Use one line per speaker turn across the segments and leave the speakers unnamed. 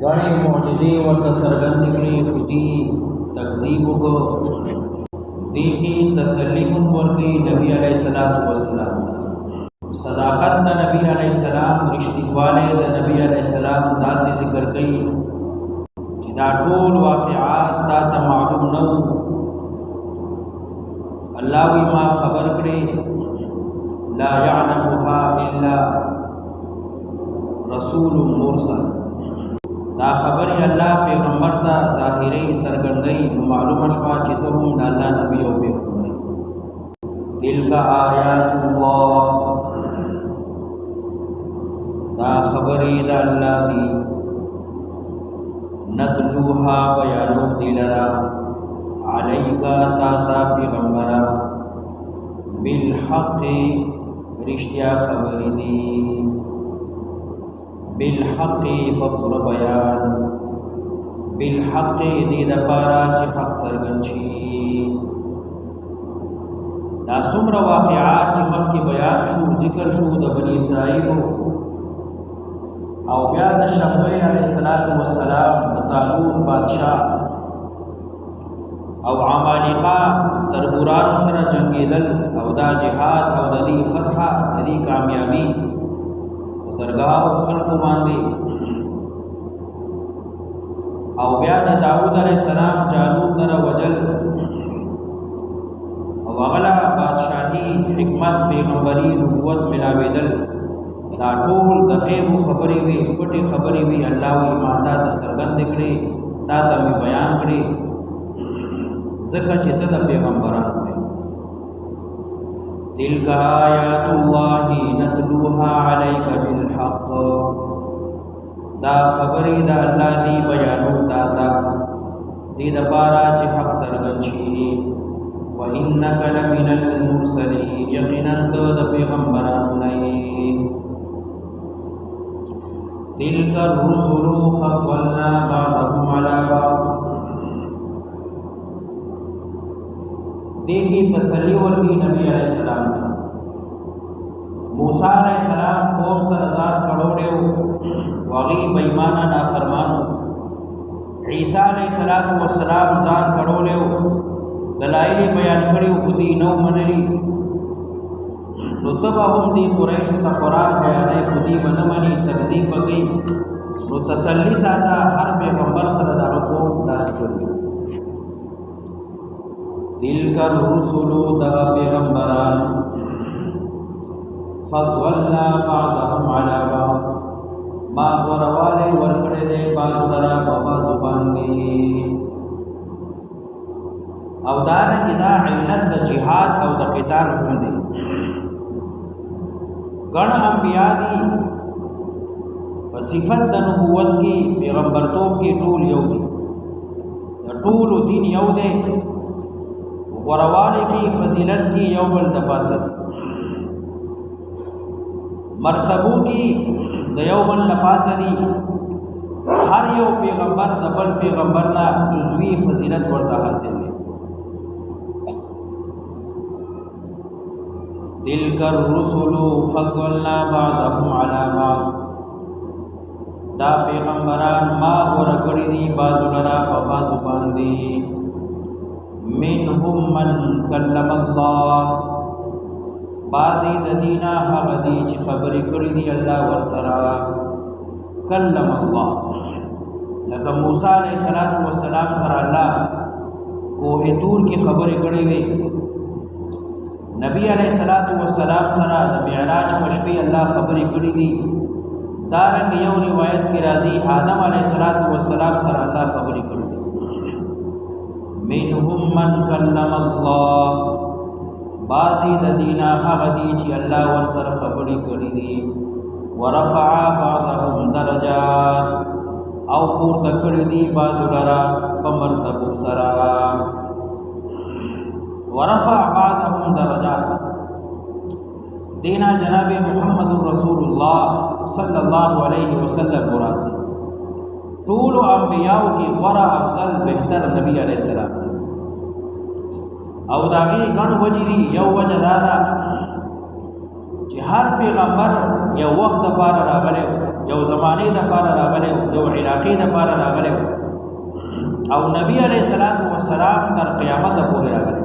गणे मुअजिज़े व सरगर्द करी खुदी तकज़ीब को देखी तसल्ली वर्की नबी अलैहिस्सलातु वस्सलाम सदाकत द नबी अलैहिस्सलाम रिश्तिवाले द नबी अलैहिस्सलाम दासी जिक्र कई कि दा टोल वाक़िआत ता त मालूम न अल्लाह वी मा खबर करे ला यअलमुहा इल्ला रसूल मुरसल दा खबर अल्लाह पैगम्बर ता ज़ाहिरी सरगर्दई मालूम शवा चितहुम दा अल्लाह नबी और पैगम्बर तिलका आयातुल्लाह दा खबरी दा अल्लाह दी नतलूहा बयानो दिलरा अलैका ताता पैगम्बरा बिलहक़ रिश्तिया खबरी दी बिलहक़ बपुर बयान बिलहक़ दी दपारा ची हक़ सरगंशी दा सुमर वाक़िआत ची मख की बयान शू जिक्र शू द बनी इसराइल और ब्या द शमूएल अलैहिस्सलातु वस्सलाम द तालूत बादशाह और अमालिका तरबुरान सर जंगेदल और दा जिहाद और ददी फतहा ददी कामयाबी सरगाह खल्क मांदे और ब्या द दाऊद अलैहिस्सलाम जालूत दर वजल और अगला बादशाही हिकमत पैगम्बरी नबूवत मिलावेदल दा टोल द ग़ैब खबरी वी पटी खबरी वी अल्लाह वी माता द सरगंद करे ता त मी बयान करे ज़का चित द पैगम्बरान है तिलका आयातुल्लाहि नतलूहा अलैका बिलहक़ दा खबरी दा अल्लाह दी बयानो ताता दी दपारा ची हक़ सरगंशी व इन्नका लमिनल मुरसलीन यकीनन तो द पैगम्बरान नहीं तिलका रुसुलु फज़्ज़लना बअदहुम अला बअद देखी तसल्ली वर्की नबी अलैहिस्सलाम ने मूसा अलैहिस्सलाम कौम सर हजार करोड़े वागी बेईमाना नाफरमानो ईसा अलैहिस्सलातु वस्सलाम जान करोड़े दलाइल बयान करी खुदी नौ मनली नुतबहुम दी कुरैश ता कुरान बयाने खुदी मनमनी तकज़ीब बगई नु तसल्ली साता हर पैगम्बर सर दा को दास करी तिलका रुसुलु दगा पैगम्बरान फज़्ज़लना बअदहुम अला बअद मा वरवाले वरकड़े दे बाजू दरा बाबा जुबान दी अवदार किदा इल्लत द जिहाद और द क़िताल हम दे गण अंबिया दी वसिफत द नबूवत की पैगम्बरतों की टूल यहूदी द टूल दीन यहूदे वरवाले की फजीलत की यौबल दपासद मरतबू की दयौबल लपासदी हर यो पैगम्बर दबल पैगम्बर ना जुज़वी फजीलत वर्दा हासिल है तिलका रुसुलु फज़्ज़लना बअदहुम अला बअद दा पैगम्बरान मा गोर कड़ी दी बाजू लरा बाबा जुबान दी मिनहुम मन कल्लमल्लाह बाज़ी ददीना हगदी ची खबरी कड़ी दी अल्लाह वरसरा कल्लमल्लाह लका मूसा अलैहिस्सलातु वस्सलाम सर अल्लाह कोहे तूर की खबरी कड़ी हुई नबी अलैहिस्सलातु वस्सलाम सरा द मिअराज पशबी अल्लाह खबरी कड़ी दी दारंग यौ रिवायत की राजी आदम अलैहिस्सलातु वस्सलाम सरा अल्लाह खबरी कड़ी दी मिनहुम मन कल्लमल्लाह बाज़ी ददीना हगदी ची अल्लाह वरसर खबरी कड़ी दी वरफ़अ बअदहुम दरजात औ पूर्त कड़ी दी बाजू लरा बमरतबू सरा वरफ़अ बअदहुम दरजात देना जनाब मुहम्मदुर रसूलुल्लाह सल्लल्लाहु अलैहि वसल्लम मुराद टूल अंबिया की वरा अफजल बेहतर नबी अलैहिस्सलाम और दागी गण वजरी यौ वजह दादा कि हर पैगम्बर या वक्त पार रागले یو زمانه د پاره راغلی یو علاقې د پاره راغلی او نبی علیہ الصلوۃ والسلام تر قیامت پورې راغلی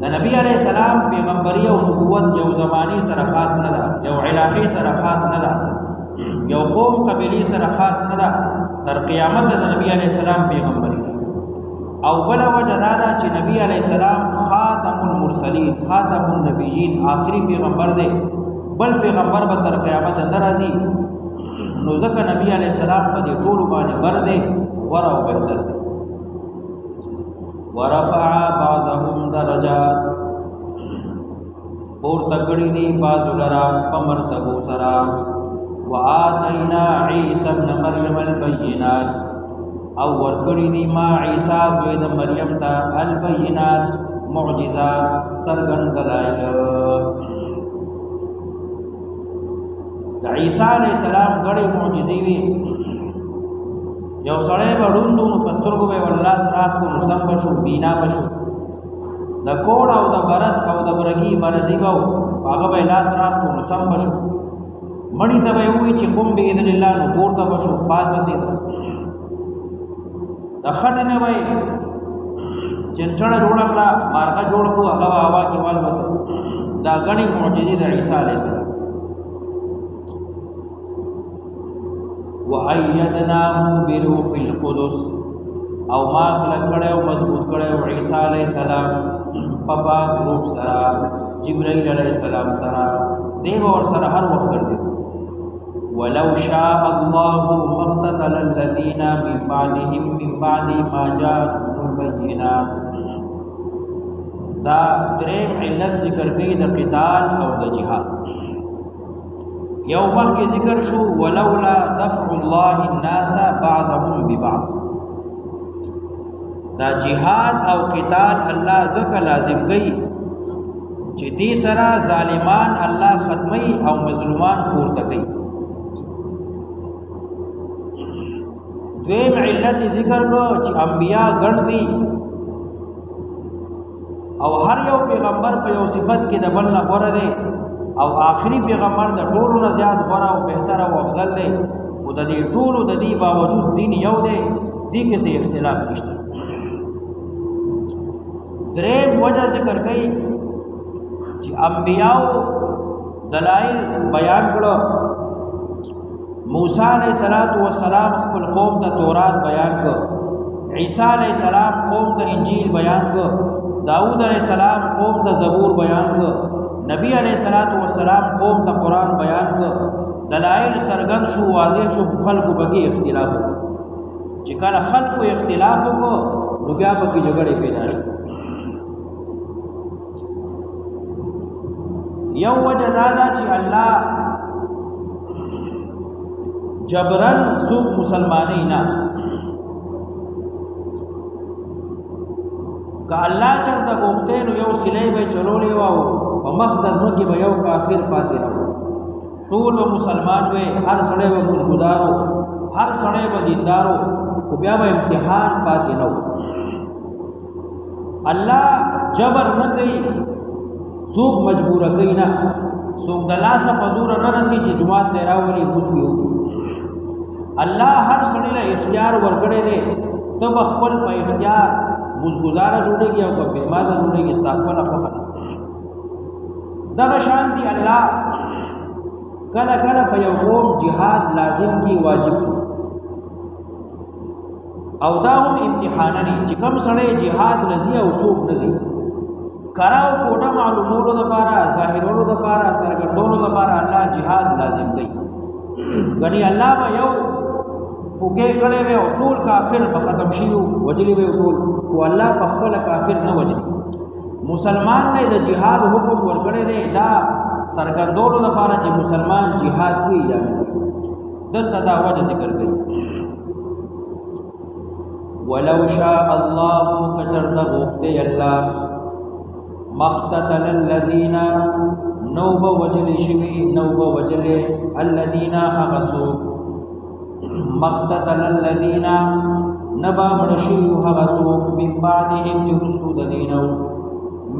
د نبی علیہ السلام پیغمبري او نبوت یو زمانه سره خاص نه ده یو علاقې سره خاص نه ده یو قوم قبیله سره خاص نه ده تر قیامت د نبی علیہ السلام پیغمبري ده او بل وجه دا ده چې نبی علیہ السلام خاتم المرسلین خاتم النبیین آخری پیغمبر دی بل پیغمبر به تر قیامت نه راځي نو ځکه نبی علیہ السلام په دې ټولو باندې بر دی غوره او بهتر دی ورفع بعضهم درجات اور تکړی دی بعضو لرا په مرتبو سره وآتینا عیسی ابن مریم البینات او ورکړی دی ما عیسی زوی د مریم ته البینات معجزات سرګند دلایل د عیسی علیہ السلام غړي معجزې وي یو سړی به ړوندو نو په سترګو به والله سراخ کو نو سم بشو بینا بشو د کوړ او د برس او د برګي مرضی به هغه به لاس راخ کو نو سم بشو مړی ته به وي چې قوم باذن الله نو پورته بشو پات بسې د خټ نه وای چنچړه جوړ کړه مارګه جوړ کو هغه هوا کې وال وته دا غني معجزې د عیسی علیہ السلام وَأَيَّدْنَاهُ بِرُوحِ الْقُدُسِ او ما کړه او مضبوط کړه عیسی علیہ السلام په پاک روح سره جبرائیل علیہ السلام سره دیو اور سره هر وخت ګرځي ولو شاء الله مقتتل الذين من بعدهم من بعد ما جاءتهم البينات دا دریم علت ذکر کوي د قتال او د جهاد یو مخکې ذکر شو ولولا دفع الله الناس بعضهم ببعض دا جهاد او قتال الله ذکر لازم کوي چې دې سره ظالمان الله ختمي او مظلومان پورته کوي دویم علت ذکر کو چې انبیاء ګڼ دي او هر یو پیغمبر په یو صفت کې د بل نه غوره دی او آخری پیغمبر د ټولو نه زیات غوره او بهتر او افضل دی خو د دې ټولو د دې باوجود دین یو دی دې کې څه اختلاف نشته دریم وجه ذکر کوي چې انبیاء دلائل بیان کړو موسی علیہ السلام خپل قوم ته تورات بیان کړ عیسی علیہ السلام قوم ته انجیل بیان کړ داؤد علیہ السلام قوم ته زبور بیان کړ نبی علیہ السلام قوم ته قرآن بیان کړ دلائل سرګند شو واضح شو خلکو بګي اختلاف وکړ چې کله خلکو اختلاف وکړ نو بیا بګي جګړه پیدا شو یو وجه دا چې الله جبرن سوق مسلمانی نه که الله چرته غوښته نو یو سلی به چلولې واو په مقدس نو کې به یو کافر پاتې نه ټول مسلمان وي هر سړی به مزګدارو هر سړی به دیندارو خو بیا به امتحان پاتې نه الله جبر نه کوي سوق مجبور کوي نه سوق د لاسه په زور نه رسي چې جماعت ته راولي مسلمو الله هر سړی له اختیار ورکړي دي ته خپل په اختیار مزګزاره جوړيږي او په بلمازه جوړيږي استغفر الله دا شانتي الله کله کله په یو قوم jihad لازم کی واجب کی او دا هم امتحانانی چې کوم سړی jihad لذي او سوق نزي کراو کوټه معلومولو لپاره ظاهرولو لپاره سرګردولو لپاره الله jihad لازم کوي غني الله به یو فوګه کړي وي او ټول کافر به ختم شي وجلی وي ټول او الله په خپل کافر نه وجلی مسلمان نه د jihad حکم ورکړي دی دا سرګردولو لپاره چې مسلمان jihad کوي یا نه دلته دا وجه ذکر کوي ولو شاء الله کچرد غوخته الله مقتتل الذين نوب وجل شوي نوب وجل الذين اغسو مقتتل الذين نبا مرشي اغسو من بعدهم جرستو دينو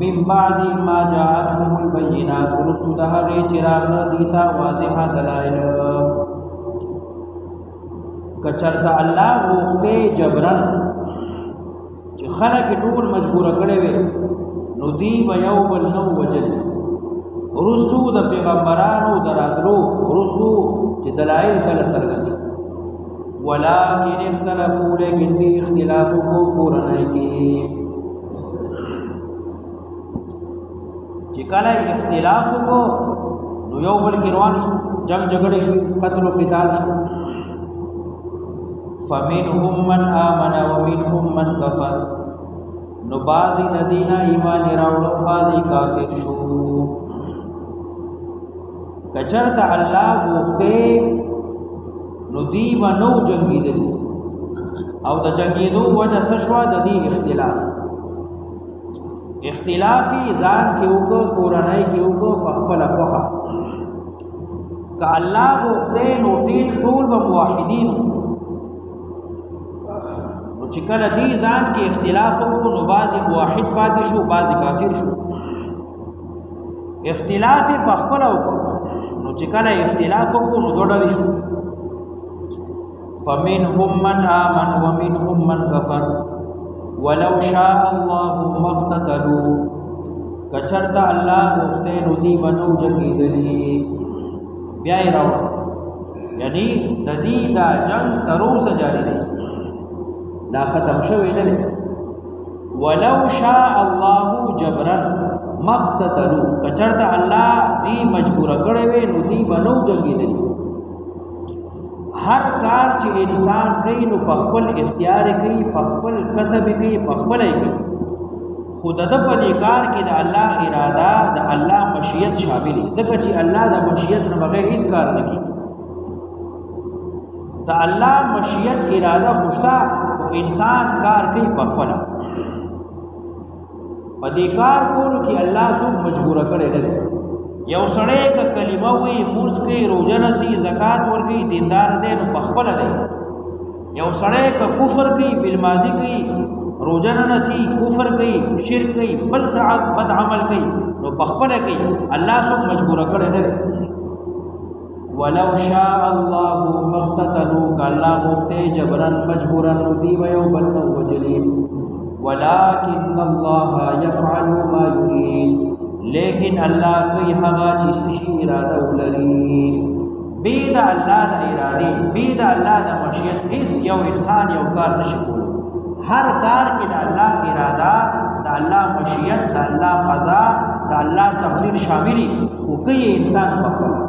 من بعد ما جاءتهم البينات رستو دهره چراغ دیتا واضح دلائل کچرته الله غوښته جبرن چې خلک ټول مجبور کړي وي نو دی به یو بل نو وجل ورستو د پیغمبرانو دراتلو ورستو چې دلایل کله سرګند ولکن اختلافو لیکن دی اختلاف کو قرآن کې چې کله اختلاف کو نو یو بل کې روان شو جنگ جګړه شو قتل او قتال شو فمنهم من آمن ومنهم من كفر نو بازی ندینا ایمان راوړو بازی کافر شو کچرت الله وخته نو دی نو جنگیدل او د جنگیدو وجه سشوا د دې اختلافي ځان کې وکړو قرآنای کې وکړو په خپل خوخه ک الله وخته نو ټول به موحدین چې کله دی ځان کې اختلاف وکړو نو بعضی موحد پاتې شو بعضی کافر شو اختلاف په خپل وکړو نو چې کله اختلاف وکړو نو دوړل شو فمنهم من آمن ومنهم من كفر ولو شاء الله ما اقتتلوا کچرت الله وخته نو دی بنو جنگیدلی بیا یې راو یعنی د دې دا جنگ تر اوسه جاری دی لا ختم شوی نه ولو شاء الله جبرا مقتتلوا کچرته الله دی مجبور کړي وي نو دی بنو جنگیدلی هر کار چې انسان کوي نو په خپل اختیار کوي په خپل کسب کوي په خپل کوي خود د په دې کار کې د الله اراده د الله مشیت شامل دي ځکه چې الله د مشیت نه بغیر هیڅ کار نه کوي د الله مشیت اراده خوشتا انسان کار کوي په خپل په دې کار کولو کې الله څوک مجبور کړي نه یو سړی ک کلمه وي موږ کوي روزه نسی زکات ورکوي دیندار دی نو په خپل دی یو سړی ک کفر کوي بالماضی کوي روزه نسی کفر کوي شرک کوي بل ساعت بد عمل کوي نو په خپل کوي الله څوک مجبور کړي نه ولو شاء الله مقتتلوا كالله مخته جبرا مجبورا ندي ويوم بل وجليم ولكن الله يفعل ما يريد لیکن الله کوي هغه چې شي اراده ولري بيد الله د اراده بيد الله د مشیت هیڅ یو انسان یو کار نشي کولی هر کار کې د الله اراده د الله مشیت د الله قضا د الله تقدیر شاملي او کوي انسان په خپل